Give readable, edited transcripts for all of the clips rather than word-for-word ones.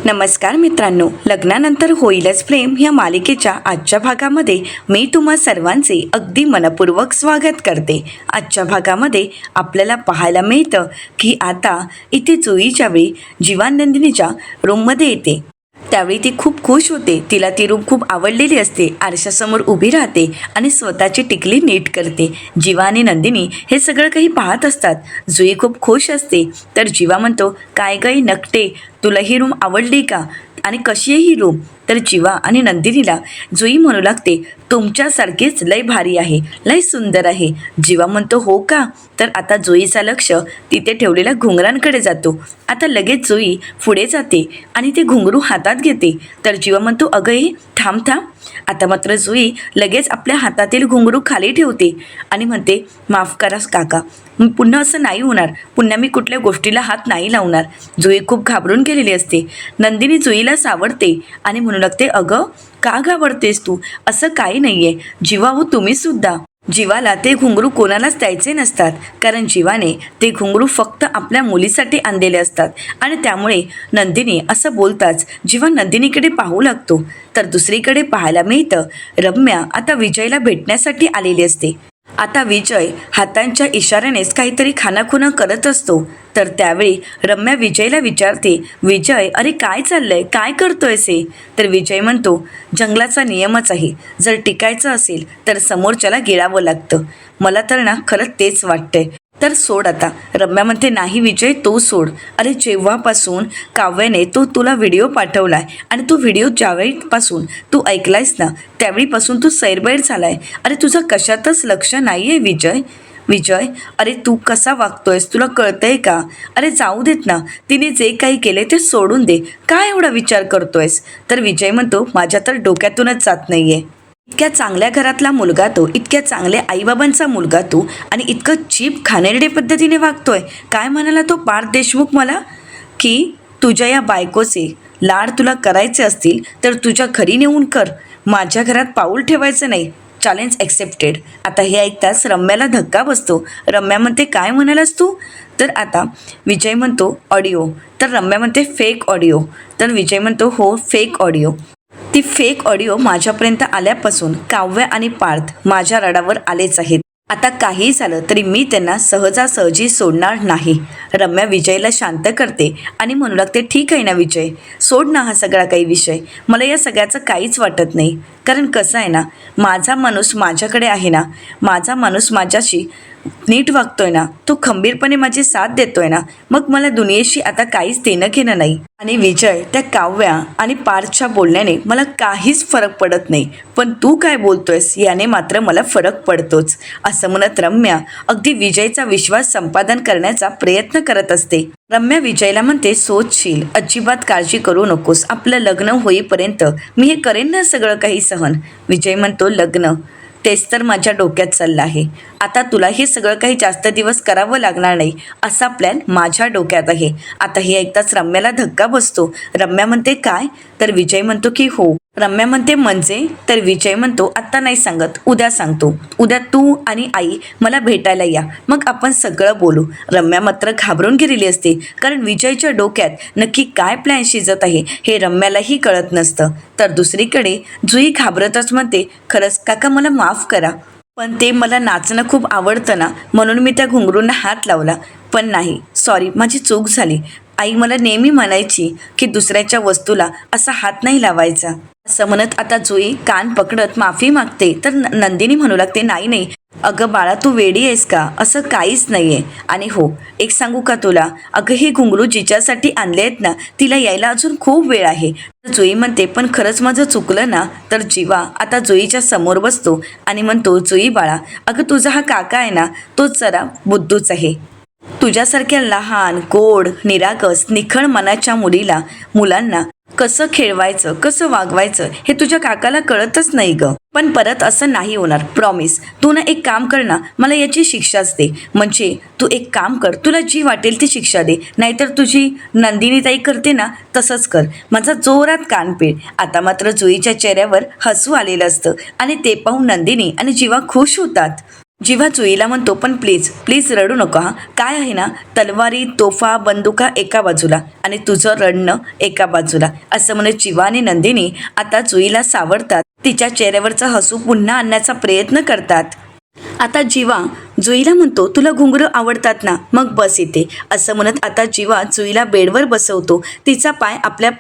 नमस्कार मित्रांनो, लग्नानंतर होईलच प्रेम ह्या मालिकेच्या आजच्या भागामध्ये मी तुम्हा सर्वांचे अगदी मनपूर्वक स्वागत करते। आजच्या भागामध्ये आपल्याला पाहायला मिळतं की आता इथे जुईच्या वेळी जीवा नंदिनीच्या रूममध्ये येते। त्यावेळी ती खूप खुश होते, तिला ती रूम खूप आवडलेली असते। आरशासमोर उभी राहते आणि स्वतःची टिकली नीट करते। जीवा आणि नंदिनी हे सगळं काही पाहत असतात। जुई खूप खुश असते, तर जीवा म्हणतो, काय गई नकटे, तुला ही रूम आवडली का आणि कशी आहे ही रूम? तर जीवा आणि नंदिनीला जुई म्हणू लागते, तुमच्यासारखीच लय भारी आहे, लय सुंदर आहे। जीवा म्हणतो, हो का? तर आता जुईचा लक्ष तिथे ठेवलेल्या घुंगरांकडे जातो। आता लगेच जुई पुढे जाते आणि ते घुंगरू हातात घेते। तर जीवा म्हणतो, अगं हे थांब थांब। आता मात्र जुई लगेच आपल्या हातातील घुंगरू खाली ठेवते आणि म्हणते, माफ करा काका, पुन्हा असं नाही होणार, पुन्हा मी कुठल्या गोष्टीला हात नाही लावणार। जुई खूप घाबरून गेलेली असते। नंदिनी जुईला सावरते आणि म्हणू लागते, अगं का घाबरतेस तू? असं काही नाहीये जीवा, हो तुम्ही सुद्धा। जीवाला ते घुंगरू कोणालाच द्यायचे नसतात, कारण जीवाने ते घुंगरू फक्त आपल्या मुलीसाठी आणलेले असतात आणि त्यामुळे नंदिनी असं बोलताच जीवा नंदिनीकडे पाहू लागतो। तर दुसरीकडे पाहायला मिळतं, रम्या आता विजयला भेटण्यासाठी आलेली असते। आता विजय हातांच्या इशाऱ्यानेच काहीतरी खानाखुना करत असतो। तर त्यावेळी रम्या विजयला विचारते, विजय अरे काय चाललंय, काय करतोयस हे? तर विजय म्हणतो, जंगलाचा नियमच आहे, जर टिकायचं असेल तर समोरच्याला गिळावं लागतं। मला तर ना खरंच तेच वाटतंय, तर सोड आता। रम्या म्हणते, नाही विजय तो सोड, अरे जेव्हापासून काव्याने तो तुला व्हिडिओ पाठवलाय आणि तो व्हिडिओ ज्यावेळीपासून तू ऐकलायस ना त्यावेळीपासून तू सैरबैर झालाय, अरे तुझं कशातच लक्ष नाही आहे विजय। विजय अरे तू कसा वागतोयस, तुला कळतंय का? अरे जाऊ देत ना, तिने जे काही केले ते सोडून दे, काय एवढा विचार करतोयस? तर विजय म्हणतो, माझ्या तर डोक्यातूनच जात नाहीये, इतक्या चांगल्या घरातला मुलगा तो, इतक्या चांगल्या आईबाबांचा मुलगा तो, आणि इतकं चीप खाणेरडे पद्धतीने वागतोय। काय म्हणाला तो पार्थ देशमुख मला, की तुझ्या या बायकोचे लाड तुला करायचे असतील तर तुझ्या घरी नेऊन कर, माझ्या घरात पाऊल ठेवायचं नाही, चॅलेंज ॲक्सेप्टेड। आता हे ऐकताच रम्याला धक्का बसतो। रम्या म्हणते, काय म्हणालास तू? तर आता विजय म्हणतो, ऑडिओ। तर रम्या म्हणते, फेक ऑडिओ। तर विजय म्हणतो, हो फेक ऑडिओ। ती फेक ऑडिओ माझ्यापर्यंत आल्यापासून काव्य आणि पार्थ माझ्या रडावर आलेच आहेत। आता काही झालं तरी मी त्यांना सहजासहजी सोडणार नाही। रम्या विजयला शांत करते आणि म्हणू लागते, ठीक आहे ना विजय, सोड ना हा सगळा काही विषय, मला या सगळ्याचं काहीच वाटत नाही। कारण कसं आहे ना, माझा माणूस माझ्याकडे आहे ना, माझा माणूस माझ्याशी नीट वागतोय ना, तो खंबीरपणे माझी साथ देतोय ना, मग मला दुनियेशी आता काहीच देणं घेणं नाही। आणि विजय त्या काव्या आणि पार्थच्या बोलण्याने मला काहीच फरक पडत नाही, पण तू काय बोलतोयस याने मात्र मला फरक पडतोच। असं म्हणत रम्या अगदी विजयचा विश्वास संपादन करण्याचा प्रयत्न करत असते। रम्या विजयला म्हणते, सोचशील, अजिबात काळजी करू नकोस, आपलं लग्न होईपर्यंत मी हे करेन ना सगळं काही सहन। विजय म्हणतो, लग्न तेच तर माझ्या डोक्यात चाललं आहे, आता तुला हे सगळं काही जास्त दिवस करावं लागणार नाही असा प्लॅन माझ्या डोक्यात आहे। आता हे ऐकताच रम्याला धक्का बसतो। रम्या म्हणते, काय? तर विजय म्हणतो की हो। रम्या म्हणते, म्हणजे? तर विजय म्हणतो, आत्ता नाही सांगत, उद्या सांगतो, उद्या तू आणि आई मला भेटायला या, मग आपण सगळं बोलू। रम्या मात्र घाबरून गेलेली असते, कारण विजयच्या डोक्यात नक्की काय प्लॅन शिजत आहे हे रम्यालाही कळत नसतं। तर दुसरीकडे जुई घाबरतच म्हणते, खरंच काका मला माफ करा, पण ते मला नाचणं खूप आवडतं ना, म्हणून मी त्या घुंगरूंना हात लावला, पण नाही, सॉरी, माझी चूक झाली। आई मला नेहमी म्हणायची की दुसऱ्याच्या वस्तूला असा हात नाही लावायचा। असं म्हणत आता जुई कान पकडत माफी मागते। तर नंदिनी म्हणू लागते, नाही नाही अगं बाळा, तू वेडी आहेस का? असं काहीच नाही आहे, आणि हो एक सांगू का तुला, अगं हे घुंगरू जिच्यासाठी आणले आहेत ना, तिला यायला अजून खूप वेळ आहे। जुई म्हणते, पण खरंच माझं चुकलं ना? तर जीवा आता जुईच्या समोर बसतो आणि म्हणतो, जुई बाळा, अगं तुझा हा काका आहे ना, तोच जरा बुद्धूच आहे। तुझ्यासारख्या लहान, गोड, निरागस, निखळ मनाच्या मुलांना कसं खेळवायचं, कसं वागवायचं हे तुझ्या काकाला कळतच नाही ग। पण परत असं नाही होणार, प्रॉमिस। तू ना एक काम कर ना, मला याची शिक्षाच दे, म्हणजे तू एक काम कर, तुला जी वाटेल ती शिक्षा दे, नाहीतर तुझी नंदिनी ताई करते ना तसंच कर, माझा जोरात कान पिळ। आता मात्र जुईच्या चेहऱ्यावर हसू आलेलं असतं आणि ते पाहून नंदिनी आणि जीवा खुश होतात। जीवा जुईला म्हणतो, पण प्लीज प्लीज रडू नका हा. काय आहे ना, तलवारी तोफा बंदुका एका बाजूला आणि तुझं रडणं एका बाजूला, असं म्हणत जीवा आणि नंदिनी आता जुईला सावरतात. तिच्या चेहऱ्यावरचं हसू पुन्हा आणण्याचा प्रयत्न करतात. आता जीवा जुईला म्हणतो, तुला घुंगरू आवडतात ना, मग बस इथे, असं म्हणत आता जीवा जुईला बेडवर बसवतो. तिचा पाय आपल्या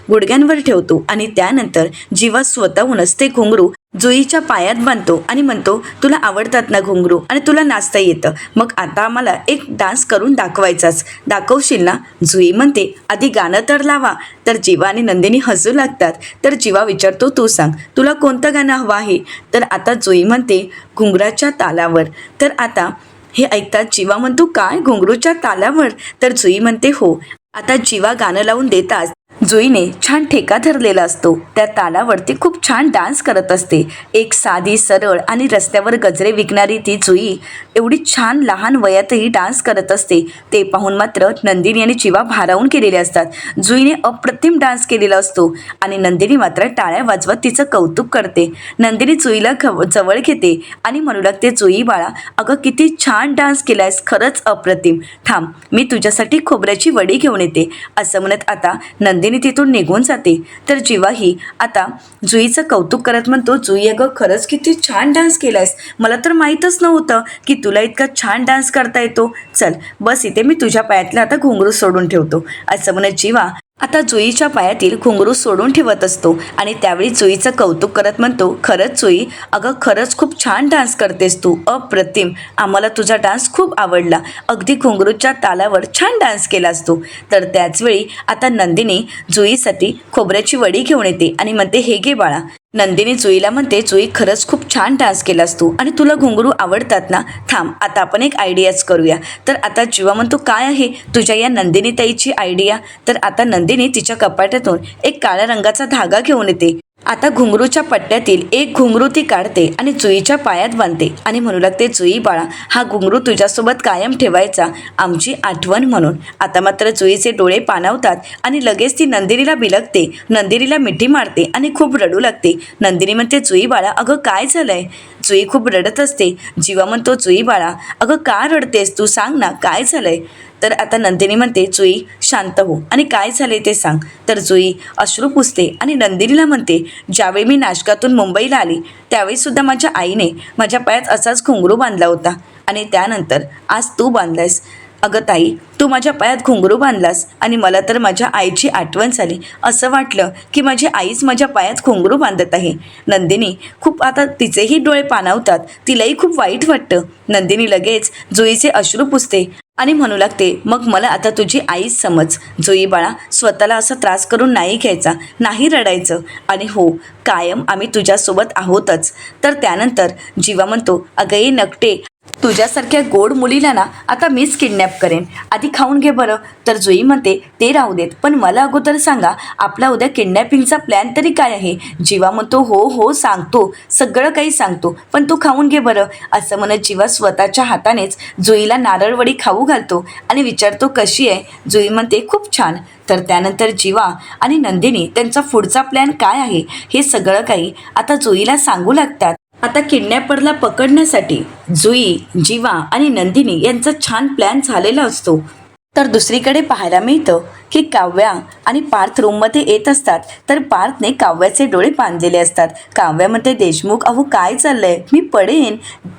गुडघ्यांवर ठेवतो आणि त्यानंतर जीवा स्वतःहूनच ते घुंगरू जुईच्या पायात बांधतो आणि म्हणतो, तुला आवडतात ना घुंगरू आणि तुला नाचता येतं, मग आता आम्हाला एक डान्स करून दाखवायचाच, दाखवशील ना. जुई म्हणते, आधी गाणं तर लावा. तर जीवा आणि नंदिनी हसू लागतात. तर जीवा विचारतो, तू सांग तुला कोणतं गाणं हवं आहे. तर आता जुई म्हणते, घुंगराच्या तालावर. तर आता हे ऐकतात जीवा म्हणतो, काय घुंगरूच्या तालावर. तर जुई म्हणते, हो. आता जीवा गाणं लावून देताच जुईने छान ठेका धरलेला असतो. त्या तालावरती खूप छान डान्स करत असते. एक साधी सरळ आणि रस्त्यावर गजरे विकणारी ती जुई एवढी छान लहान वयातही डान्स करत असते. ते पाहून मात्र नंदिनी आणि जीवा भारावून गेलेले असतात. जुईने अप्रतिम डान्स केलेला असतो आणि नंदिनी मात्र टाळ्या वाजवत तिचं कौतुक करते. नंदिनी जुईला जवळ घेते आणि म्हणू लागते, जुई बाळा, अगं किती छान डान्स केलायस, खरंच अप्रतिम. थांब, मी तुझ्यासाठी खोबऱ्याची वडी घेऊन येते, असं म्हणत आता नंदिनी तिथून निघून जाते. तर जीवाही आता जुईचं कौतुक करत म्हणतो, जुई अगं खरंच किती छान डान्स केलायस, मला तर माहीतच नव्हतं की तुला इतका छान डान्स करता येतो. चल बस इथे, मी तुझ्या पायातला आता घुंगरू सोडून ठेवतो, असं म्हणत जीवा आता जुईच्या पायातील घुंगरू सोडून ठेवत असतो आणि त्यावेळी जुईचं कौतुक करत म्हणतो, खरंच जुई, अगं खरंच खूप छान डान्स करतेस तू, अप्रतिम, आम्हाला तुझा डान्स खूप आवडला, अगदी घुंगरूच्या तालावर छान डान्स केलास तू. तर त्याचवेळी आता नंदिनी जुईसाठी खोबऱ्याची वडी घेऊन येते आणि म्हणते, हे घे बाळा. नंदिनी जुईला म्हणते, जुई खरंच खूप छान डान्स केलास तू आणि तुला घुंगरू आवडतात ना, थांब आता आपण एक आयडियाच करूया. तर आता जीवा म्हणतो, काय आहे तुझ्या या नंदिनी ताईची आयडिया. तर आता नंदिनी तिच्या कपाटातून एक काळ्या रंगाचा धागा घेऊन येते. आता घुंगरूच्या पट्ट्यातील एक घुंगरू ती काढते आणि जुईच्या पायात बांधते आणि म्हणू लागते, जुई बाळा, हा घुंगरू तुझ्यासोबत कायम ठेवायचा, आमची आठवण म्हणून. आता मात्र जुईचे डोळे पाणावतात आणि लगेच ती नंदिनीला बिलगते, नंदिनीला मिठी मारते आणि खूप रडू लागते. नंदिनी म्हणते, जुई बाळा, अगं काय झालंय. जुई खूप रडत असते. जीवा म्हणतो, जुई बाळा, अगं का रडतेस तू, सांग ना काय झालंय. तर आता नंदिनी म्हणते, जुई शांत हो आणि काय झाले ते सांग. तर जुई अश्रू पुसते आणि नंदिनीला म्हणते, ज्यावेळी मी नाशकातून मुंबईला आली त्यावेळीसुद्धा माझ्या आईने माझ्या पायात असाच घुंगरू बांधला होता आणि त्यानंतर आज तू बांधलायस. अगं ताई, तू माझ्या पायात घुंगरू बांधलास आणि मला तर माझ्या आईची आठवण झाली, असं वाटलं की माझी आईच माझ्या पायात घुंगरू बांधत आहे. नंदिनी खूप आता तिचेही डोळे पाणावतात, तिलाही खूप वाईट वाटतं. नंदिनी लगेच जुईचे अश्रू पुसते आणि म्हणू लागते, मग मला आता तुझी आईच समज. जुई बाळा, स्वतःला असा त्रास करून नाही घ्यायचा, नाही रडायचं आणि हो, कायम आम्ही तुझ्यासोबत आहोतच. तर त्यानंतर जीवा म्हणतो, अगं ये नकटे, तुझ्यासारख्या गोड मुलीला ना आता मीच किडनॅप करेन, आधी खाऊन घे बरं. तर जुई म्हणते, ते राहू देत, पण मला अगोदर सांगा आपला उद्या किडनॅपिंगचा प्लॅन तरी काय आहे. जीवा म्हणतो, हो हो सांगतो, सगळं काही सांगतो, पण तू खाऊन घे बरं. असं म्हणत जीवा स्वतःच्या हातानेच जुईला नारळवडी खाऊ घालतो आणि विचारतो, कशी आहे. जुई म्हणते, खूप छान. तर त्यानंतर जीवा आणि नंदिनी त्यांचा पुढचा प्लॅन काय आहे हे सगळं काही आता जुईला सांगू लागतात. आता किडनॅपरला पकडण्यासाठी जुई, जीवा आणि नंदिनी यांचा छान प्लॅन झालेला असतो. तर दुसरीकडे पाहायला मिळतं की काव्या आणि पार्थ रूममध्ये येत असतात. तर पार्थने काव्याचे डोळे बांधलेले असतात. काव्या म्हणते, देशमुख अहो काय चाललंय, मी पडेन.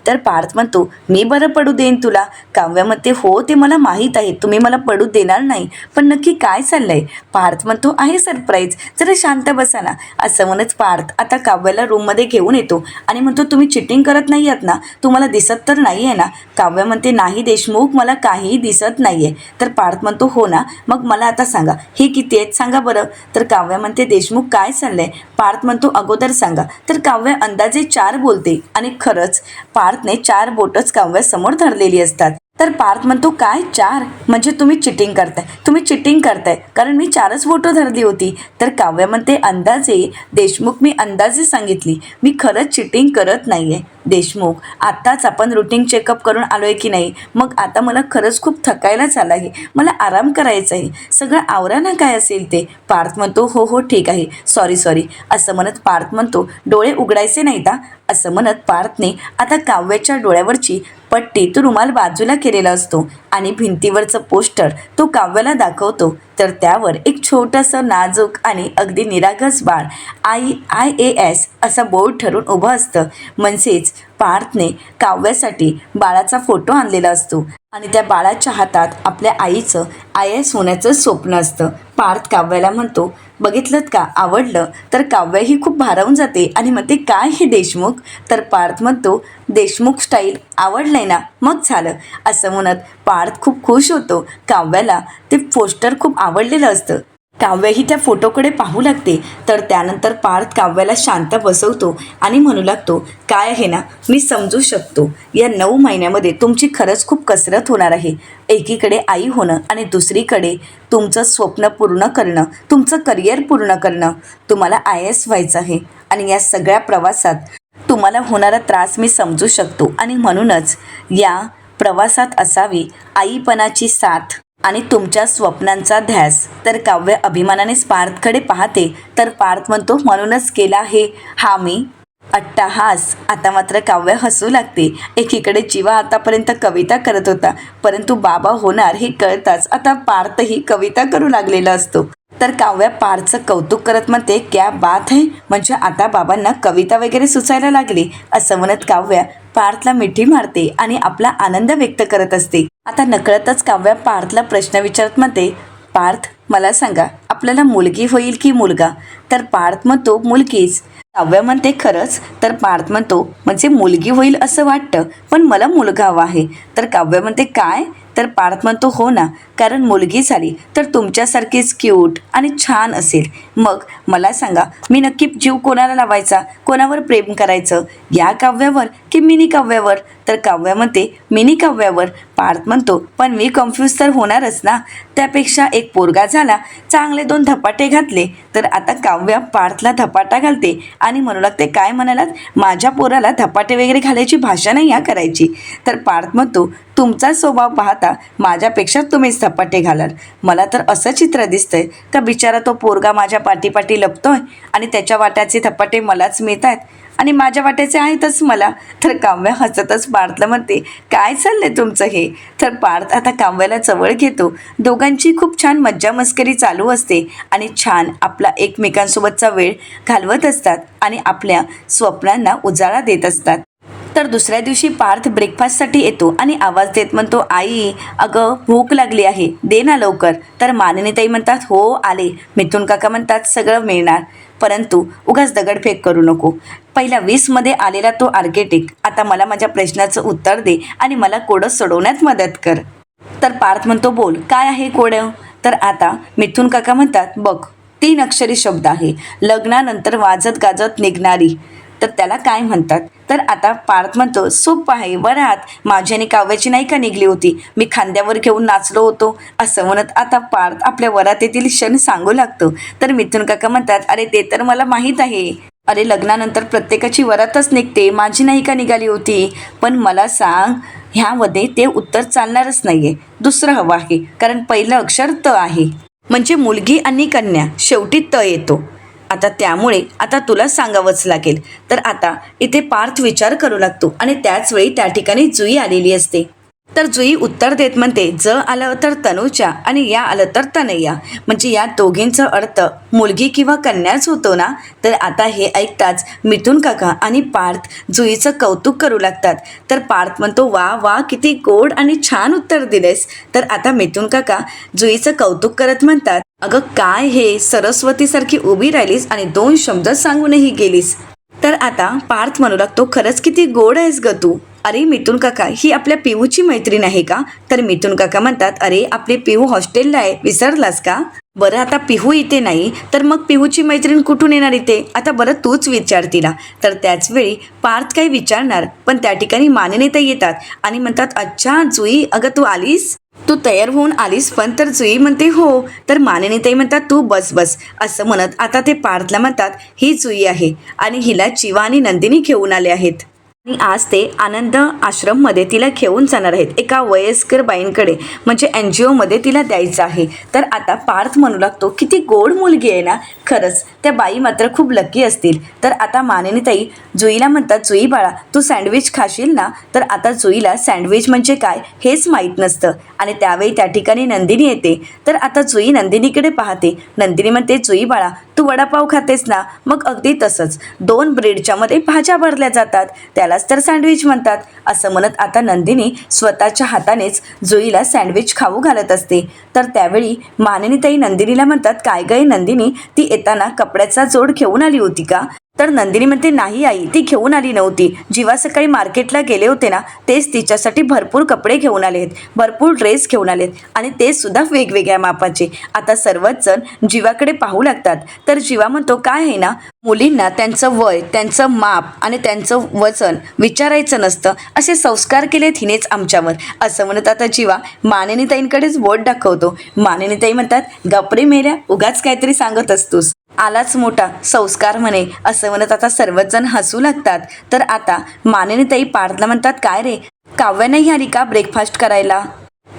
तर पार्थ म्हणतो, मी बरं पडू देईन तुला. काव्या म्हणते, हो ते मला माहीत आहे, तुम्ही मला पडू देणार नाही, पण नक्की काय चाललंय. पार्थ म्हणतो, आहे सरप्राईज, जरा शांत बसा ना. असं म्हणत पार्थ आता काव्याला रूममध्ये घेऊन येतो आणि म्हणतो, तुम्ही चिटिंग करत नाही आहात ना, तुम्हाला दिसत तर नाही आहे ना. काव्या म्हणते, नाही देशमुख, मला काहीही दिसत नाही आहे. तर पार्थ म्हणतो, हो ना, मग मला आता सांगा हे किती आहेत सांगा बरं. तर काव्या म्हणते, देशमुख काय चाललंय. पार्थ म्हणतो, अगोदर सांगा. तर काव्या अंदाजे 4 बोलते आणि खरंच पार्थने 4 बोटच काव्यासमोर धरलेली असतात. तर पार्थ म्हणतो काय 4 म्हणजे तुम्ही चिटिंग करताय कारण मी 4च फोटो धरली होती. तर काव्य म्हणते अंदाजे देशमुख मी अंदाजे सांगितली, मी खरंच चिटिंग करत नाहीये. देशमुख आत्ताच आपण रुटीन चेकअप करून आलोय की नाही, मग आता मला खरंच खूप थकायलाच आला आहे, मला आराम करायचा आहे, सगळं आवरा ना काय असेल ते. पार्थ म्हणतो हो हो ठीक आहे, सॉरी असं म्हणत पार्थ म्हणतो डोळे उघडायचे नाहीत हा. असं म्हणत पार्थने आता काव्याच्या डोळ्यावरची पट्टी तो रुमाल बाजूला केलेला असतो आणि भिंतीवरचं पोस्टर तो काव्याला दाखवतो. तर त्यावर एक छोटंसं नाजूक आणि अगदी निरागस बाळ IAS असा बोर्ड ठरून उभं असतं. म्हणजेच पार्थने काव्यासाठी बाळाचा फोटो आणलेला असतो आणि त्या बाळाच्या हातात आपल्या आईचं IAS होण्याचं स्वप्न असतं. पार्थ काव्याला म्हणतो बघितलं का, आवडलं? तर काव्य ही खूप भारावून जाते आणि म्हणते काय हे देशमुख? तर पार्थ म्हणतो देशमुख स्टाईल आवडलंय ना, मग झालं. असं म्हणत पार्थ खूप खुश होतो. काव्याला ते पोस्टर खूप आवडलेलं असतं. काव्यही त्या फोटोकडे पाहू लागते. तर त्यानंतर पार्थ काव्याला शांत बसवतो आणि म्हणू लागतो काय आहे ना, मी समजू शकतो या 9 महिन्यामध्ये तुमची खरंच खूप कसरत होणार आहे. एकीकडे आई होणं आणि दुसरीकडे तुमचं स्वप्न पूर्ण करणं, तुमचं करिअर पूर्ण करणं. तुम्हाला IAS व्हायचं आहे आणि या सगळ्या प्रवासात तुम्हाला होणारा त्रास मी समजू शकतो आणि म्हणूनच या प्रवासात असावी आईपणाची साथ आणि तुमच्या स्वप्नांचा ध्यास. तर काव्य अभिमानानेच पार्थकडे पाहते. तर पार्थ म्हणतो म्हणूनच केला आहे हा मी अट्टाहास. आता मात्र काव्य हसू लागते. एकीकडे जीवा आतापर्यंत कविता करत होता, परंतु बाबा होणार हे कळताच आता पार्थही कविता करू लागलेला असतो. तर काव्य पार्थचं कौतुक करत म्हणते क्या बात है, म्हणजे आता बाबांना कविता वगैरे सुचायला लागली. असं म्हणत काव्य पार्थला मिठी मारते आणि आपला आनंद व्यक्त करत असते. आता नकळतच काव्य पार्थला प्रश्न विचारत म्हणते पार्थ मला सांगा आपल्याला मुलगी होईल की मुलगा? तर पार्थ म्हणतो मुलगीच. काव्य म्हणते खरंच? तर पार्थ म्हणतो म्हणजे मुलगी होईल असं वाटतं, पण मला मुलगा हवा आहे. तर काव्य म्हणते काय? तर पार्थ म्हणतो हो ना, कारण मुलगी झाली तर तुमच्यासारखीच क्यूट आणि छान असेल. मग मला सांगा मी नक्की जीव कोणाला लावायचा, कोणावर प्रेम करायचं, या काव्यावर की मिनी काव्यावर? तर काव्य म्हणते मिनी काव्यावर. पार्थ म्हणतो पण मी कन्फ्यूज तर होणारच ना, त्यापेक्षा एक पोरगा झाला, चांगले 2 धपाटे घातले. तर आता काव्य पार्थला धपाटा घालते आणि म्हणू लागते काय म्हणालात, माझ्या पोराला धपाटे वगैरे घालायची भाषा नाही या करायची. तर पार्थ म्हणतो तुमचा स्वभाव पाहता माझ्यापेक्षा तुम्हीच धपाटे घालाल. मला तर असं चित्र दिसतंय का बिचारा तो पोरगा माझ्या पाठी लपतोय आणि त्याच्या वाट्याचे धपाटे मलाच मिळत आहेत आणि माझ्या वाट्याचे आहेतच मला. तर काव्य हसतच पार्थला म्हणते काय चाललंय तुमचं हे? तर पार्थ आता काव्याला जवळ घेतो. दोघांची खूप छान मज्जा मस्करी चालू असते आणि छान आपला एकमेकांसोबतचा वेळ घालवत असतात आणि आपल्या स्वप्नांना उजाळा देत असतात. तर दुसऱ्या दिवशी पार्थ ब्रेकफास्टसाठी येतो आणि आवाज देत म्हणतो आई अगं भूक लागली आहे, दे ना लवकर. तर मानिनीताई म्हणतात हो आले. मिथुन काका म्हणतात सगळं मिळणार, परंतु उगाच दगडफेक करू नको. पहिल्या 20मध्ये आलेला तो आर्किटेक्ट आता मला माझ्या प्रश्नाचं उत्तर दे आणि मला कोडं सोडवण्यात मदत कर. तर पार्थ म्हणतो बोल काय आहे कोडं? तर आता मिथुन काका म्हणतात बघ 3 अक्षरी शब्द आहे, लग्नानंतर वाजत गाजत निघणारी, तर त्याला काय म्हणतात? तर आता पार्थ म्हणतो सोपं आहे, वरात माझी आणि काव्याची नाही का निघली होती, मी खांद्यावर घेऊन नाचलो होतो. असं म्हणत आता पार्थ आपल्या वरातीतील क्षण सांगू लागतो. तर मिथुन काका म्हणतात अरे ते तर मला माहीत आहे, अरे लग्नानंतर प्रत्येकाची वरातच निघते, माझी नाही का निघाली होती. पण मला सांग ह्यामध्ये ते उत्तर चालणारच नाहीये, दुसरं हवं आहे, कारण पहिलं अक्षर त आहे, म्हणजे मुलगी आणि कन्या शेवटी त येतो. आता त्यामुळे आता तुला सांगावंच लागेल. तर आता इथे पार्थ विचार करू लागतो आणि त्याच वेळी त्या ठिकाणी जुई आलेली असते. तर जुई उत्तर देत म्हणते ज आलं तर तनुच्या आणि या आलं तर तनया, म्हणजे या दोघींचा अर्थ मुलगी किंवा कन्याच होतो ना. तर आता हे ऐकताच मिथुन काका आणि पार्थ जुईचं कौतुक करू लागतात. तर पार्थ म्हणतो वा वा किती गोड आणि छान उत्तर दिलेस. तर आता मिथुन काका जुईचं कौतुक करत म्हणतात अगं काय हे सरस्वतीसारखी उभी राहिलीस आणि 2 शब्द सांगूनही गेलीस. तर आता पार्थ म्हणू लागतो खरंच किती गोड आहेस ग तू. अरे मिथुन काका, ही आपल्या पिहूची मैत्रीण आहे का? तर मिथुन काका म्हणतात, अरे आपले पिहू हॉस्टेलला आहे, विसरलास का? बरं आता पिहू इथे नाही तर मग पिहूची मैत्रीण कुठून येणार इथे? आता बरं तूच विचार तिला. तर त्याचवेळी पार्थ काही विचारणार पण त्या ठिकाणी मानिनी ताई येतात आणि म्हणतात, अच्छा जुई, अगं तू आलीस, तू तयार होऊन आलीस पण? तर जुई म्हणते हो. तर मानिनी ताई म्हणतात, तू बस बस असं म्हणत आता ते पार्थला म्हणतात, ही जुई आहे आणि हिला चिवा आणि नंदिनी घेऊन आले आहेत आणि आज ते आनंद आश्रममध्ये तिला घेऊन जाणार आहेत, एका वयस्कर बाईंकडे, म्हणजे NGO मध्ये तिला द्यायचं आहे. तर आता पार्थ म्हणू लागतो, किती गोड मुलगी आहे ना, खरंच त्या बाई मात्र खूप लकी असतील. तर आता मानिनी ताई जुईला म्हणतात, जुई बाळा तू सँडविच खाशील ना? तर आता जुईला सँडविच म्हणजे काय हेच माहीत नसतं आणि त्यावेळी त्या ठिकाणी नंदिनी येते. तर आता जुई नंदिनीकडे पाहते. नंदिनी म्हणते, जुई बाळा तू वडापाव खातेस ना? मग अगदी तसंच 2 ब्रेडच्या मध्ये भाज्या भरल्या जातात, त्यालाच तर सँडविच म्हणतात. असं म्हणत आता नंदिनी स्वतःच्या हातानेच जुईला सँडविच खाऊ घालत असते. तर त्यावेळी मानिनी ताई नंदिनीला म्हणतात, काय गं नंदिनी, ती येताना कपड्याचा जोड घेऊन आली होती का? तर नंदिनी म्हणते, नाही आई, ती घेऊन आली नव्हती. जेव्हा सकाळी मार्केटला गेले होते ना, तेच तिच्यासाठी भरपूर कपडे घेऊन आले आहेत, भरपूर ड्रेस घेऊन आलेत आणि ते सुद्धा वेगवेगळ्या मापाचे. आता सर्वच जण जीवाकडे पाहू लागतात. तर जीवा म्हणतो, काय आहे ना, मुलींना त्यांचं वय, त्यांचं माप आणि त्यांचं वजन विचारायचं नसतं, असे संस्कार केलेत हिनेच आमच्यावर. असं म्हणत आता जीवा मानिनी ताईंकडेच बोट दाखवतो. मानिनी ताई म्हणतात, गपरे मेल्या, उगाच काहीतरी सांगत असतोस, आलाच मोठा संस्कार म्हणे. असं म्हणत आता सर्वच जण हसू लागतात. तर आता मानिनी ताई पार्थला म्हणतात, काय रे, काव्या नाही आली का ब्रेकफास्ट करायला?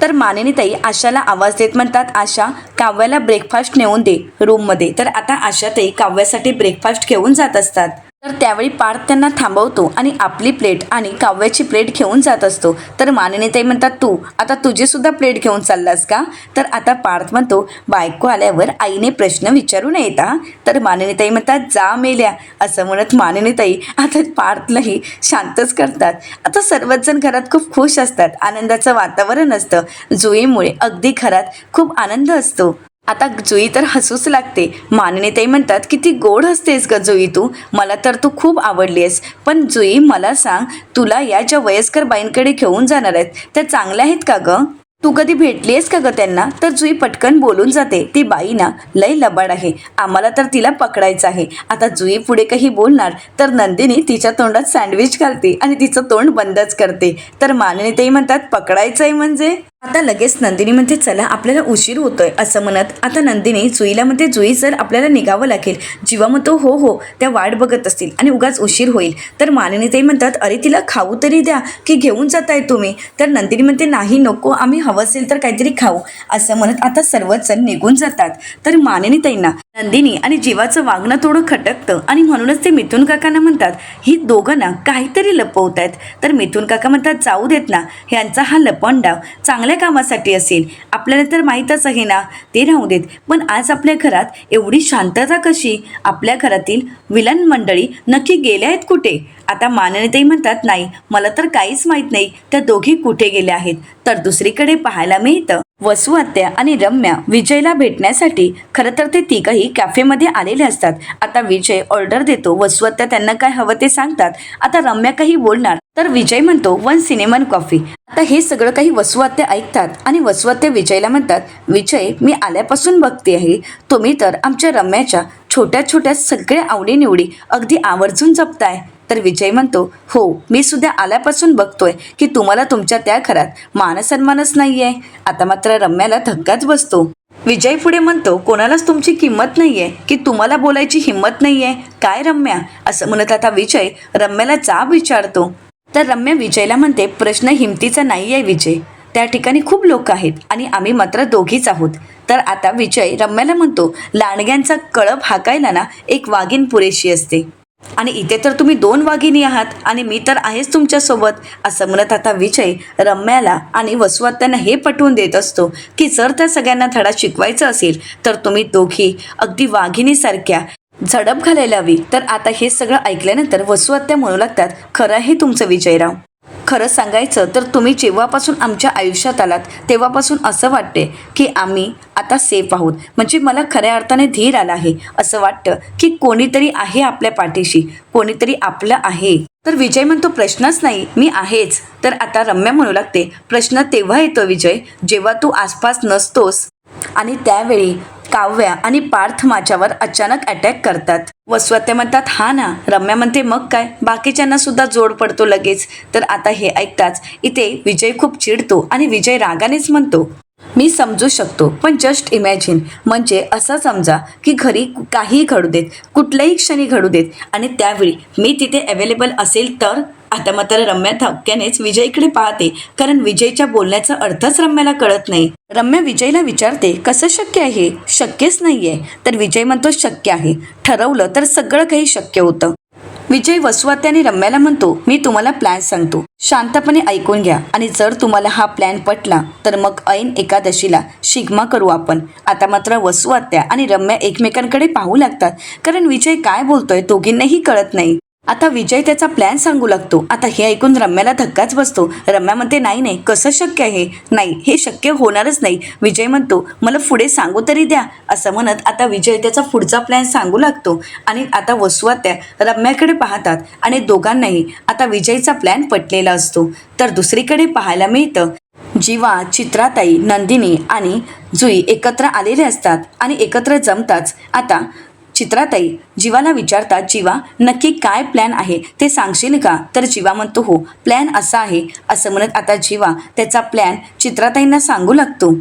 तर मानिनी ताई आशाला आवाज देत म्हणतात, आशा काव्याला ब्रेकफास्ट नेऊन दे रूममध्ये. तर आता आशा ताई काव्यासाठी ब्रेकफास्ट घेऊन जात असतात. तर त्यावेळी पार्थ त्यांना थांबवतो आणि आपली प्लेट आणि काव्याची प्लेट घेऊन जात असतो. तर मानिनी ताई म्हणतात, तू आता तुझी सुद्धा प्लेट घेऊन चाललास का? तर आता पार्थ म्हणतो, बायको आल्यावर आईने प्रश्न विचारू नयेत हा. तर मानिनी ताई म्हणतात, जा मेल्या. असं म्हणत मानिनी ताई आता पार्थलाही शांतच करतात. आता सर्वच जण घरात खूप खुश असतात, आनंदाचं वातावरण असतं. जुईमुळे अगदी घरात खूप आनंद असतो. आता जुई तर हसूच लागते. मानिनी ताई म्हणतात, किती गोड हसतेस ग जुई तू, मला तर तू खूप आवडली आहेस. पण जुई मला सांग, तुला या ज्या वयस्कर बाईंकडे घेऊन जाणार आहेत त्या चांगल्या आहेत का ग? तू कधी भेटली आहेस का ग त्यांना? तर जुई पटकन बोलून जाते, ती बाई ना लय लबाड आहे, आम्हाला तर तिला पकडायचं आहे. आता जुई पुढे काही बोलणार तर नंदिनी तिच्या तोंडात सँडविच घालते आणि तिचं तोंड बंदच करते. तर मानिनी ताई म्हणतात, पकडायचं आहे म्हणजे? आता लगेच नंदिनी म्हणते, चला आपल्याला उशीर होतोय. असं म्हणत आता नंदिनी जुईला म्हणते, जुई सर आपल्याला निघावं लागेल. जीवा म्हणतो, हो हो, त्या वाट बघत असतील आणि उगाच उशीर होईल. तर मानिनी ताई म्हणतात, अरे तिला खाऊ तरी द्या की घेऊन जाताय तुम्ही? तर नंदिनी म्हणते, नाही नको, आम्ही हवं असेल तर काहीतरी खाऊ. असं म्हणत आता सर्वच जण निघून जातात. तर मानिनी ताईंना नंदिनी आणि जीवाचं वागणं थोडं खटकतं आणि म्हणूनच ते मिथुन काकांना म्हणतात, ही दोघं ना काहीतरी लपवत आहेत. तर मिथुन काका म्हणतात, जाऊ देत ना, ह्यांचा हा लपंडाव चांगल्या कामासाठी असेल, आपल्याला तर माहीतच आहे ना, ते राहू देत. पण आज आपल्या घरात एवढी शांतता कशी? आपल्या घरातील विलन मंडळी नक्की गेल्या आहेत कुठे? आता मानिनी ताई म्हणतात, नाही मला तर काहीच माहीत नाही त्या दोघी कुठे गेल्या आहेत. तर दुसरीकडे पाहायला मिळतं, वसू आत्या आणि रम्या विजयला भेटण्यासाठी खरं तर ते तिघही कॅफेमध्ये आलेले असतात. आता विजय ऑर्डर देतो, वसू आत्या त्यांना काय हवं ते सांगतात. आता रम्या काही बोलणार तर विजय म्हणतो, 1 सिनेमन कॉफी. आता हे सगळं काही वसू आत्या ऐकतात आणि वसू आत्या विजयला म्हणतात, विजय मी आल्यापासून बघते आहे, तुम्ही तर आमच्या रम्याच्या छोट्या छोट्या सगळ्या आवडीनिवडी अगदी आवर्जून जपताय. तर विजय म्हणतो, हो मी सुद्धा आल्यापासून बघतोय की तुम्हाला तुमच्या त्या घरात मानसन्मानच नाहीये. आता मात्र रम्याला धक्काच बसतो. विजय पुढे म्हणतो, कोणालाच तुमची किंमत नाहीये की तुम्हाला बोलायची हिंमत नाहीये काय रम्या? असं म्हणत आता विजय रम्याला जाब विचारतो. तर रम्या विजयला म्हणते, प्रश्न हिमतीचा नाही आहे विजय, त्या ठिकाणी खूप लोक आहेत आणि आम्ही मात्र दोघीच आहोत. तर आता विजय रम्याला म्हणतो, लांडग्यांचा कळप हाकायला ना एक वाघीण पुरेशी असते आणि इथे तर तुम्ही 2 वाघिणी आहात आणि मी तर आहेच तुमच्यासोबत. असं म्हणत आता विजय रम्याला आणि वसू आत्यांना हे पटवून देत असतो की जर त्या सगळ्यांना धडा शिकवायचा असेल तर तुम्ही दोघी अगदी वाघिणीसारख्या झडप घालायला हवी. तर आता हे सगळं ऐकल्यानंतर वसू आत्या म्हणू लागतात, खरं आहे तुमचं विजयराव, खरं सांगायचं तर तुम्ही जेव्हापासून आमच्या आयुष्यात आलात तेव्हापासून असं वाटते की आम्ही आता सेफ आहोत. म्हणजे मला खऱ्या अर्थाने धीर आला आहे. असं वाटतं की कोणीतरी आहे आपल्या पाठीशी, कोणीतरी आपलं आहे. तर विजय म्हणतो प्रश्नच नाही, मी आहेच. तर आता रम्या म्हणू लागते प्रश्न तेव्हा येतो विजय जेव्हा तू आसपास नसतोस आणि त्यावेळी काव्या आणि पार्थ माझ्यावर अचानक अटॅक करतात. वसुआत्या म्हणतात हा ना. रम्या म्हणते मग काय, बाकीच्यांना सुद्धा जोड पडतो लगेच. तर आता हे ऐकताच इथे विजय खूप चिडतो आणि विजय रागानेच म्हणतो मी समजू शकतो, पण जस्ट इमॅजिन, म्हणजे असं समजा की घरी काहीही घडू देत, कुठल्याही क्षणी घडू देत आणि त्यावेळी मी तिथे अवेलेबल असेल तर. आता मात्र रम्या धक्क्यानेच विजयकडे पाहते, कारण विजयच्या बोलण्याचा अर्थच रम्याला कळत नाही. रम्या विजयला विचारते कसं शक्य आहे? शक्यच नाहीये. तर विजय म्हणतो शक्य आहे, ठरवलं तर सगळं काही शक्य होतं. विजय वसुआत्या आणि रम्याला म्हणतो मी तुम्हाला प्लॅन सांगतो, शांतपणे ऐकून घ्या आणि जर तुम्हाला हा प्लॅन पटला तर मग ऐन एकादशीला शिगमा करू आपण. आता मात्र वसुआत्या आणि रम्या एकमेकांकडे पाहू लागतात, कारण विजय काय बोलतोय दोघींनाही कळत नाही. आता विजय त्याचा प्लॅन सांगू लागतो. आता हे ऐकून रम्याला धक्काच बसतो. रम्या म्हणते नाही नाही, कसं शक्य आहे? नाही, हे शक्य होणारच नाही. विजय म्हणतो मला पुढे सांगू तरी द्या. असं म्हणत आता विजय त्याचा पुढचा प्लॅन सांगू लागतो आणि आता वसुआत्या रम्याकडे पाहतात आणि दोघांनाही आता विजयचा प्लॅन पटलेला असतो. तर दुसरीकडे पाहायला मिळतं जीवा, चित्राताई, नंदिनी आणि जुई एकत्र आलेले असतात आणि एकत्र जमताच आता चित्राताई जीवाला विचारतात जीवा नक्की काय प्लॅन आहे ते सांगशील का? तर जीवा म्हणतो हो, प्लॅन असा आहे. असं म्हणत आता जीवा त्याचा प्लॅन चित्राताईंना सांगू लागतो.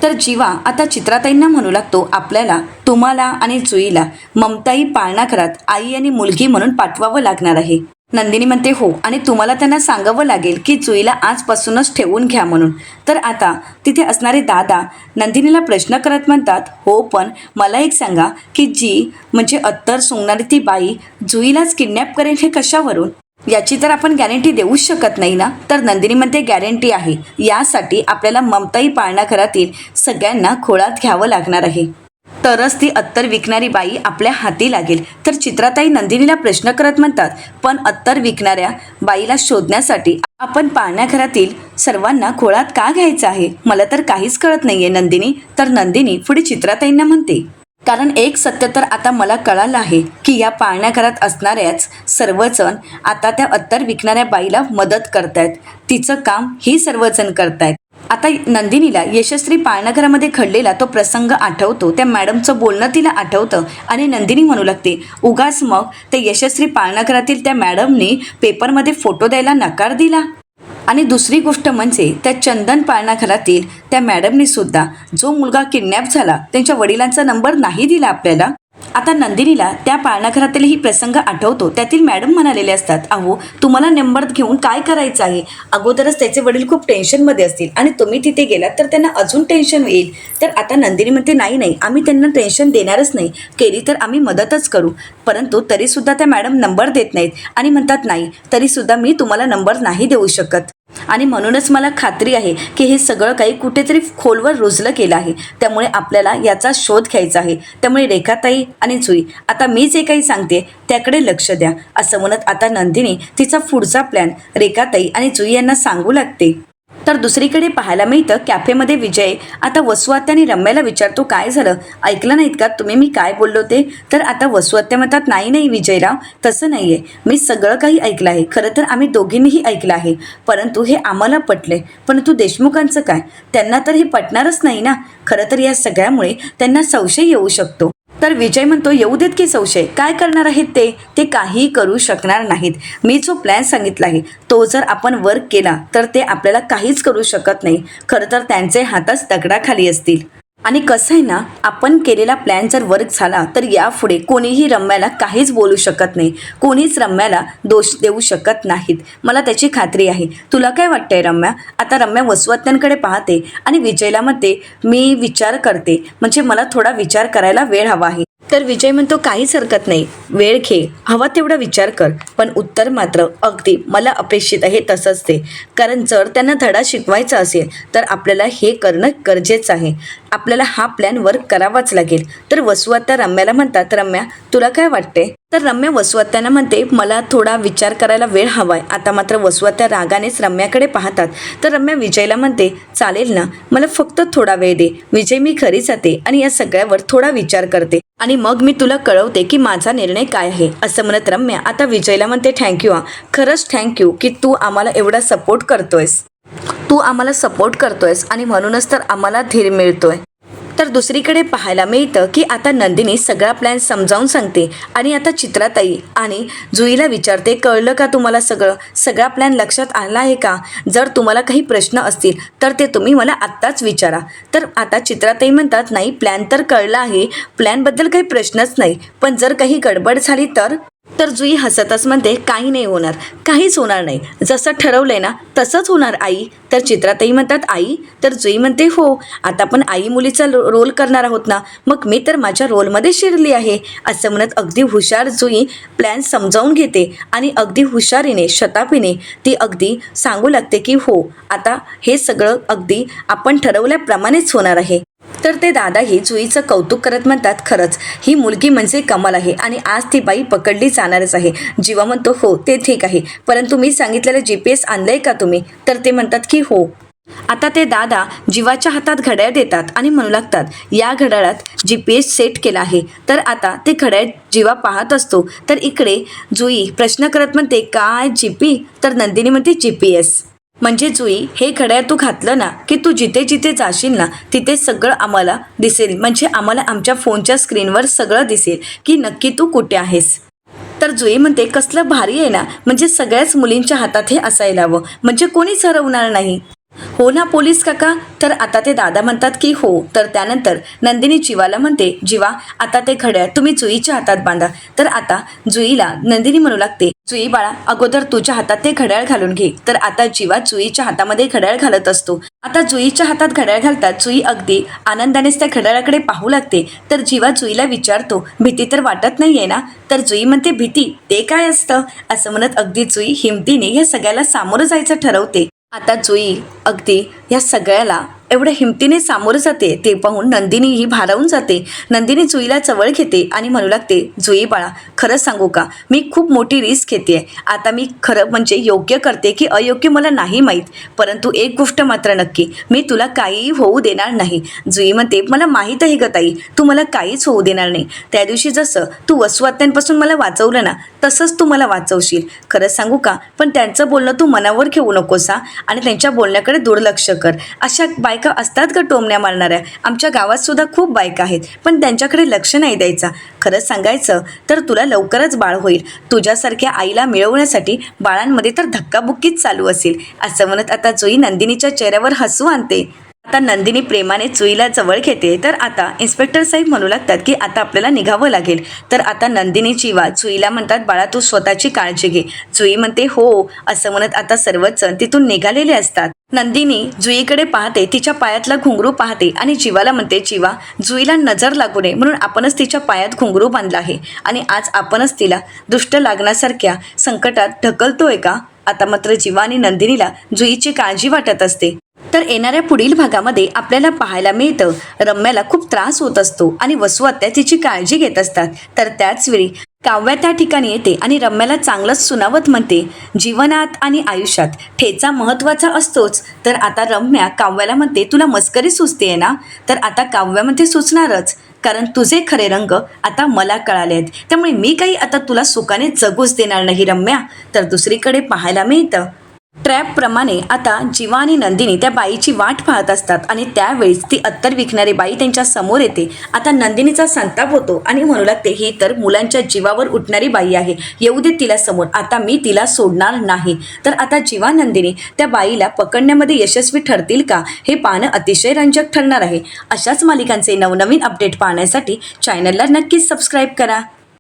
तर जीवा आता चित्राताईंना म्हणू लागतो आपल्याला तुम्हाला आणि जुईला ममताई पाळणाघरात आई आणि मुलगी म्हणून पाठवावं लागणार आहे. नंदिनी म्हणते हो, आणि तुम्हाला त्यांना सांगावं लागेल की जुईला आजपासूनच ठेवून घ्या म्हणून. तर आता तिथे असणारे दादा नंदिनीला प्रश्न करत म्हणतात हो, पण मला एक सांगा की जी म्हणजे अत्तर सोंगणारी ती बाई जुईलाच किडनॅप करेल हे कशावरून? याची तर आपण गॅरंटी देऊच शकत नाही ना. तर नंदिनी म्हणते गॅरंटी आहे, यासाठी आपल्याला ममताई पाळणाघरातील सगळ्यांना खोळात घ्यावं लागणार आहे, तरच ती अत्तर विकणारी बाई आपल्या हाती लागेल. तर चित्राताई नंदिनीला प्रश्न करत म्हणतात पण अत्तर विकणाऱ्या बाईला शोधण्यासाठी आपण पाळणाघरातील सर्वांना खोळात का घ्यायचं आहे? मला तर काहीच कळत नाहीये नंदिनी. तर नंदिनी पुढे चित्राताईंना म्हणते कारण एक सत्य तर आता मला कळालं आहे की या पाळणाघरात असणाऱ्याच सर्वजण आता त्या अत्तर विकणाऱ्या बाईला मदत करतायत, तिचं काम ही सर्वजण करतायत. आता नंदिनीला यशस्वी पाळणाघरामध्ये घडलेला तो प्रसंग आठवतो, त्या मॅडमचं बोलणं तिला आठवतं आणि नंदिनी म्हणू लागते उगाच मग ते यशस्वी पाळणाघरातील त्या मॅडमनी पेपरमध्ये फोटो द्यायला नकार दिला. आणि दुसरी गोष्ट म्हणजे त्या चंदन पाळणाघरातील त्या मॅडमनी सुद्धा जो मुलगा किडनॅप झाला त्यांच्या वडिलांचा नंबर नाही दिला आपल्याला. आता नंदिनीला त्या पाळणाघरातीलही प्रसंग आठवतो. त्यातील मॅडम म्हणालेले असतात अहो तुम्हाला नंबर घेऊन काय करायचं आहे? अगोदरच त्याचे वडील खूप टेन्शनमध्ये असतील आणि तुम्ही तिथे गेलात तर त्यांना अजून टेन्शन येईल. तर आता नंदिनी म्हणते नाही नाही, आम्ही त्यांना टेन्शन देणारच नाही, केली तर आम्ही मदतच करू. परंतु तरीसुद्धा त्या मॅडम नंबर देत नाहीत आणि म्हणतात नाही, तरीसुद्धा मी तुम्हाला नंबर नाही देऊ शकत आणि म्हणूनच मला खात्री आहे की हे सगळं काही कुठेतरी खोलवर रुजलं गेलं आहे, त्यामुळे आपल्याला याचा शोध घ्यायचा आहे. त्यामुळे रेखाताई आणि जुई आता मी जे काही सांगते त्याकडे लक्ष द्या. असं म्हणत आता नंदिनी तिचा पुढचा प्लॅन रेखाताई आणि जुई यांना सांगू लागते. तर दुसरीकडे पाहायला मिळतं कॅफेमध्ये विजय आता वसुआत्या आणि रम्याला विचारतो काय झालं, ऐकलं नाहीत का तुम्ही मी काय बोललो ते? तर आता वसुआत्या म्हणतात नाही नाही विजयराव, तसं नाही आहे, मी सगळं काही ऐकलं आहे. खरं तर आम्ही दोघींनीही ऐकलं आहे, परंतु हे आम्हाला पटले. परंतु देशमुखांचं काय? त्यांना तर हे पटणारच नाही ना. खरं तर या सगळ्यामुळे त्यांना संशय येऊ शकतो. तर विजय म्हणतो येऊ देत की संशय, काय करणार आहेत ते काहीही करू शकणार नाहीत. मी जो प्लॅन सांगितला आहे तो जर आपण वर्क केला तर ते आपल्याला काहीच करू शकत नाही. खरं तर त्यांचे हातच दगडाखाली असतील. आणि कसं आहे ना, आपण केलेला प्लॅन जर वर्क झाला तर यापुढे कोणीही रम्याला काहीच बोलू शकत नाही, कोणीच रम्याला दोष देऊ शकत नाहीत, मला त्याची खात्री आहे. तुला काय वाटतंय रम्या? आता रम्या वसुआत्यांकडे पाहते आणि विजयला म्हणते मी विचार करते, म्हणजे मला थोडा विचार करायला वेळ हवा आहे. तर विजय म्हणतो काहीच हरकत नाही, वेळ घे, हवा तेवढा विचार कर, पण उत्तर मात्र अगदी मला अपेक्षित आहे तसंच दे. कारण जर त्यांना धडा शिकवायचा असेल तर आपल्याला हे करणं गरजेचं आहे, आपल्याला हा प्लॅन वर्क करावाच लागेल. तर वसुआत्या रम्याला म्हणतात रम्या तुला काय वाटते? तर रम्या वसुआत्यांना म्हणते मला थोडा विचार करायला वेळ हवाय. आता मात्र वसुआत्या रागानेच रम्याकडे पाहतात. तर रम्या विजयला म्हणते चालेल ना, मला फक्त थोडा वेळ दे विजय, मी घरी जाते आणि या सगळ्यावर थोडा विचार करते. आणि मग मी तुला कळवते की माझा निर्णय काय आहे, असं म्हणत रम्या आता विजयला म्हणते थँक्यू खरंच थँक्यू की तू आम्हाला एवढा सपोर्ट करतोयस. तू आम्हाला सपोर्ट करतोयस आणि म्हणूनच तर आम्हाला धीर मिळतोय. तर दुसरीकडे पाहायला मिळतं की आता नंदिनी सगळा प्लॅन समजावून सांगते आणि आता चित्राताई आणि जुईला विचारते कळलं का तुम्हाला सगळा प्लॅन लक्षात आला आहे का? जर तुम्हाला काही प्रश्न असतील तर ते तुम्ही मला आत्ताच विचारा. तर आता चित्राताई म्हणतात नाही प्लॅन तर कळला आहे, प्लॅनबद्दल काही प्रश्नच नाही, पण जर काही गडबड झाली तर जुई हसतच म्हणते काही नाही होणार, काहीच होणार नाही, जसं ठरवलंय ना तसंच होणार आई. तर चित्राताई म्हणतात आई? तर जुई म्हणते हो, आता पण आई मुलीचा रोल करणार आहोत ना, मग मी तर माझ्या रोलमध्ये शिरली आहे, असं म्हणत अगदी हुशार जुई प्लॅन समजावून घेते आणि अगदी हुशारीने शतापीने ती अगदी सांगू लागते की हो आता हे सगळं अगदी आपण ठरवल्याप्रमाणेच होणार आहे. तर ते दादाही जुईचं कौतुक करत म्हणतात खरंच ही मुलगी म्हणजे कमाल आहे आणि आज ती बाई पकडली जाणारच आहे. जीवा म्हणतो हो ते ठीक आहे, परंतु मी सांगितलेलं GPS आणलंय का तुम्ही? तर ते म्हणतात की हो. आता ते दादा जीवाच्या हातात घड्याळ देतात आणि म्हणू लागतात या घड्याळात GPS सेट केला आहे. तर आता ते घड्याळ जीवा पाहत असतो तर इकडे जुई प्रश्न करत म्हणते काय GP? तर नंदिनी म्हणते GPS. म्हणजे जुई हे घड्याळ तू घातलं ना की तू जिथे जिथे जाशील ना तिथे सगळं आम्हाला दिसेल, म्हणजे आम्हाला आमच्या फोनच्या स्क्रीनवर सगळं दिसेल की नक्की तू कुठे आहेस. तर जुई म्हणते कसलं भारी आहे ना, म्हणजे सगळ्याच मुलींच्या हातात हे असायला हवं, म्हणजे कोणीच हरवणार नाही. हो ना पोलीस काका? तर आता ते दादा म्हणतात की हो. तर त्यानंतर नंदिनी जीवाला म्हणते जीवा आता ते घड्याळ तुम्ही जुईच्या हातात बांधा. तर आता जुईला नंदिनी म्हणू लागते जुई बाळा अगोदर तुझ्या हातात ते घड्याळ घालून घे. तर आता जीवा जुईच्या हातामध्ये घड्याळ घालत असतो. आता जुईच्या हातात घड्याळ घालतात जुई अगदी आनंदानेच त्या घड्याळाकडे पाहू लागते. तर जीवा जुईला विचारतो भीती तर वाटत नाहीये ना? तर जुई म्हणते भीती ते काय असतं, असं म्हणत अगदी जुई हिमतीने या सगळ्याला सामोरं जायचं ठरवते. आता जुई अगदी या सगळ्याला एवढ्या हिमतीने सामोरं जाते ते पाहून नंदिनी ही भारावून जाते. नंदिनी जुईला जवळ घेते आणि म्हणू लागते जुई बाळा खरं सांगू का, मी खूप मोठी रिस्क घेते. आता मी खरं म्हणजे योग्य करते की अयोग्य मला नाही माहीत, परंतु एक गोष्ट मात्र नक्की, मी तुला काहीही होऊ देणार नाही. जुई म्हणते मला माहीत आहे ग ताई, तू मला काहीच होऊ देणार नाही. त्या दिवशी जसं तू वसुहत्यांपासून मला वाचवलं ना तसंच तू मला वाचवशील. खरं सांगू का, पण त्यांचं बोलणं तू मनावर घेऊ नकोस आणि त्यांच्या बोलण्याकडे दुर्लक्ष कर. अशा बायका असतात का टोमण्या मारणाऱ्या? आमच्या गावात सुद्धा खूप बायका आहेत, पण त्यांच्याकडे लक्ष नाही द्यायचा. खरं सांगायचं तर तुला लवकरच बाळ होईल. तुझ्यासारख्या आईला मिळवण्यासाठी बाळांमध्ये तर धक्काबुक्कीच चालू असेल, असं म्हणत आता जुई नंदिनीच्या चेहऱ्यावर हसू आणते. आता नंदिनी प्रेमाने जुईला जवळ घेते. तर आता इन्स्पेक्टर साहेब म्हणू लागतात की आता आपल्याला निघावं लागेल. तर आता नंदिनी जीवा जुईला म्हणतात बाळा तू स्वतःची काळजी घे. जुई म्हणते हो, असं म्हणत आता सर्वच जण तिथून निघालेले असतात. नंदिनी जुईकडे पाहते, तिच्या पायातला घुंगरू पाहते आणि जीवाला म्हणते जीवा जुईला नजर लागू नये म्हणून आपणच तिच्या पायात घुंगरू बांधला आहे आणि आज आपणच तिला दुष्ट लागण्यासारख्या संकटात ढकलतोय का? आता मात्र जीवा आणि नंदिनीला जुईची काळजी वाटत असते. तर येणाऱ्या पुढील भागामध्ये आपल्याला पाहायला मिळतं रम्याला खूप त्रास होत असतो आणि वसुहत्या तिची काळजी घेत असतात. तर त्याचवेळी काव्या त्या ठिकाणी येते आणि रम्याला चांगलंच सुनावत म्हणते जीवनात आणि आयुष्यात ठेचा महत्त्वाचा असतोच. तर आता रम्या काव्याला म्हणते तुला मस्करी सुचते ना? तर आता काव्या म्हणते सुचणारच, कारण तुझे खरे रंग आता मला कळाले आहेत, त्यामुळे मी काही आता तुला सुखाने जगूच देणार नाही रम्या. तर दुसरीकडे पाहायला मिळतं ट्रॅपप्रमाणे आता जीवा आणि नंदिनी त्या बाईची वाट पाहत असतात आणि त्यावेळेस ती अत्तर विकणारी बाई त्यांच्या समोर येते. आता नंदिनीचा संताप होतो आणि म्हणू लागते ही तर मुलांच्या जीवावर उठणारी बाई आहे, येऊ दे तिला समोर, आता मी तिला सोडणार नाही. तर आता जीवा नंदिनी त्या बाईला पकडण्यामध्ये यशस्वी ठरतील का हे पाहणं अतिशय रंजक ठरणार आहे. अशाच मालिकांचे नवनवीन अपडेट पाहण्यासाठी चॅनलला नक्कीच सबस्क्राईब करा.